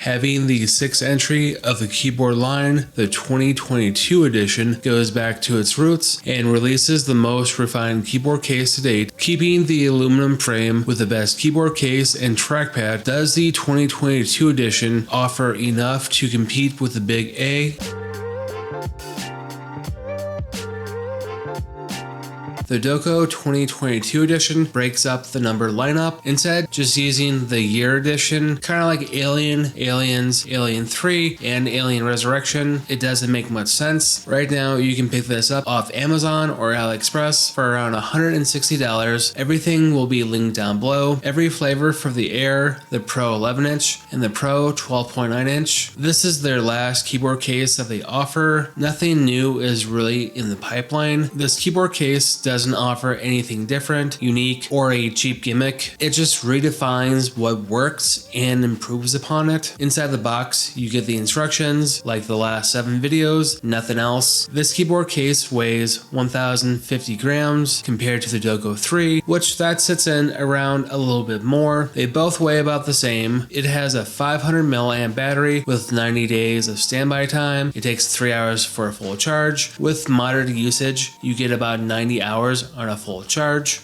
Having the 6th entry of the keyboard line, the 2022 edition goes back to its roots and releases the most refined keyboard case to date, keeping the aluminum frame with the best keyboard case and trackpad. Does the 2022 edition offer enough to compete with the big A? The Doqo 2022 edition breaks up the number lineup, instead just using the year edition, kind of like Alien, Aliens, Alien 3, and Alien Resurrection. It doesn't make much sense. Right now you can pick this up off Amazon or AliExpress for around $160. Everything will be linked down below. Every flavor for the Air, the Pro 11-inch, and the Pro 12.9-inch. This is their last keyboard case that they offer. Nothing new is really in the pipeline. This keyboard case doesn't offer anything different, unique, or a cheap gimmick. It just redefines what works and improves upon it. Inside the box, you get the instructions, like the last 7 videos, nothing else. This keyboard case weighs 1,050 grams compared to the Doqo 3, which that sits in around a little bit more. They both weigh about the same. It has a 500 mAh battery with 90 days of standby time. It takes 3 hours for a full charge. With moderate usage, you get about 90 hours on a full charge.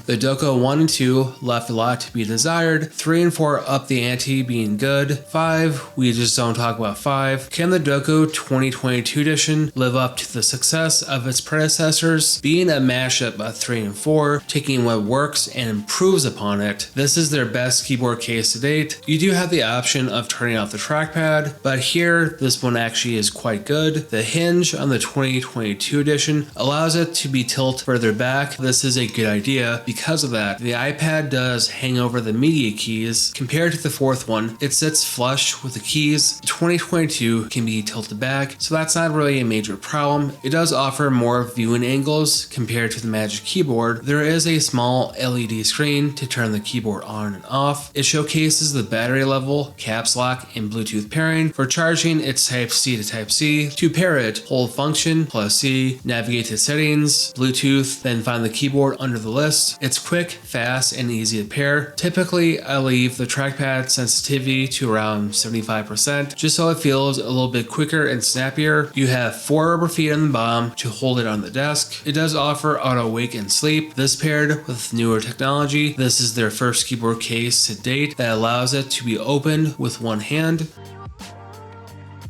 The Doqo 1 and 2 left a lot to be desired. 3 and 4 up the ante, being good. 5, we just don't talk about 5. Can the Doqo 2022 edition live up to the success of its predecessors? Being a mashup of 3 and 4, taking what works and improves upon it. This is their best keyboard case to date. You do have the option of turning off the trackpad, but here this one actually is quite good. The hinge on the 2022 edition allows it to be tilted further back. This is a good idea. Because of that, the iPad does hang over the media keys. Compared to the 4th one, it sits flush with the keys. The 2022 can be tilted back, so that's not really a major problem. It does offer more viewing angles compared to the Magic Keyboard. There is a small LED screen to turn the keyboard on and off. It showcases the battery level, caps lock, and Bluetooth pairing. For charging, it's Type-C to Type-C. To pair it, hold function plus C, navigate to settings, Bluetooth, then find the keyboard under the list. It's quick, fast, and easy to pair. Typically, I leave the trackpad sensitivity to around 75%, just so it feels a little bit quicker and snappier. You have 4 rubber feet on the bottom to hold it on the desk. It does offer auto wake and sleep. This paired with newer technology, this is their first keyboard case to date that allows it to be opened with one hand.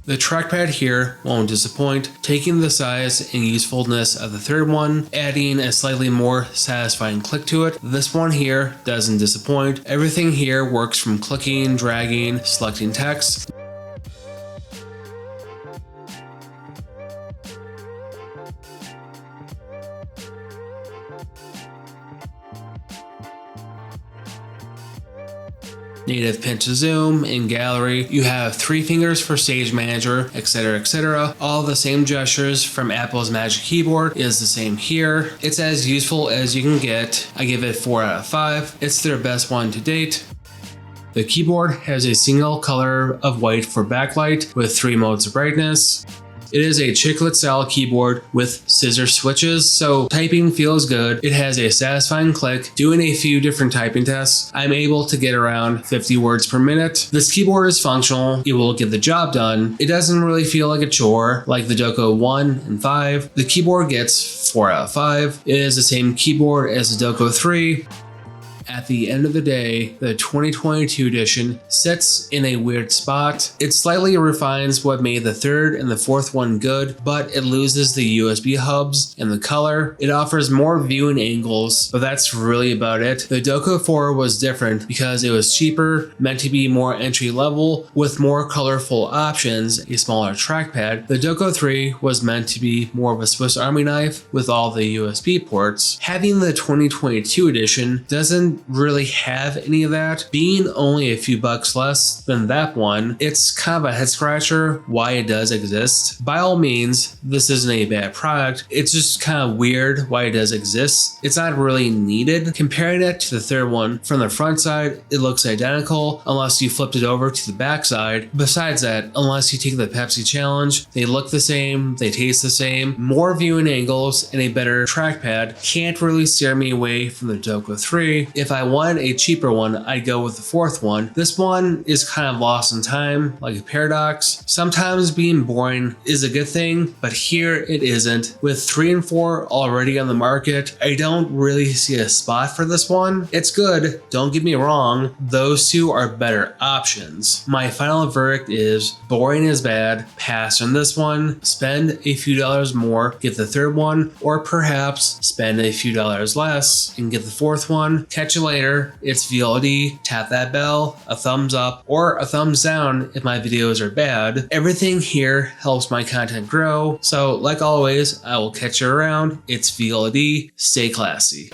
The trackpad here won't disappoint, taking the size and usefulness of the 3rd one, adding a slightly more satisfying click to it. This one here doesn't disappoint. Everything here works from clicking, dragging, selecting text. Native pinch to zoom, in gallery, you have 3 fingers for stage manager, etc, etc. All the same gestures from Apple's Magic Keyboard is the same here. It's as useful as you can get. I give it 4 out of 5. It's their best one to date. The keyboard has a single color of white for backlight with 3 modes of brightness. It is a chiclet style keyboard with scissor switches, so typing feels good. It has a satisfying click. Doing a few different typing tests, I'm able to get around 50 words per minute. This keyboard is functional. It will get the job done. It doesn't really feel like a chore like the Doqo 1 and 5. The keyboard gets 4 out of 5. It is the same keyboard as the Doqo 3. At the end of the day, the 2022 edition sits in a weird spot. It slightly refines what made the 3rd and the 4th one good, but it loses the USB hubs and the color. It offers more viewing angles, but that's really about it. The Doqo 4 was different because it was cheaper, meant to be more entry level, with more colorful options, a smaller trackpad. The Doqo 3 was meant to be more of a Swiss Army knife with all the USB ports. Having the 2022 edition doesn't really have any of that. Being only a few bucks less than that one, it's kind of a head scratcher why it does exist. By all means, this isn't a bad product. It's just kind of weird why it does exist. It's not really needed. Comparing it to the 3rd one, from the front side, it looks identical unless you flipped it over to the back side. Besides that, unless you take the Pepsi challenge, they look the same, they taste the same. More viewing angles and a better trackpad can't really steer me away from the Doqo 3. If If I wanted a cheaper one, I'd go with the fourth one. This one is kind of lost in time, like a paradox. Sometimes being boring is a good thing, but here it isn't. With 3 and 4 already on the market, I don't really see a spot for this one. It's good, don't get me wrong, those two are better options. My final verdict is boring is bad, pass on this one, spend a few dollars more, get the third one, or perhaps spend a few dollars less and get the fourth one. Catch you later, it's VLD, tap that bell, a thumbs up, or a thumbs down if my videos are bad. Everything here helps my content grow, so like always, I will catch you around. It's VLD, stay classy.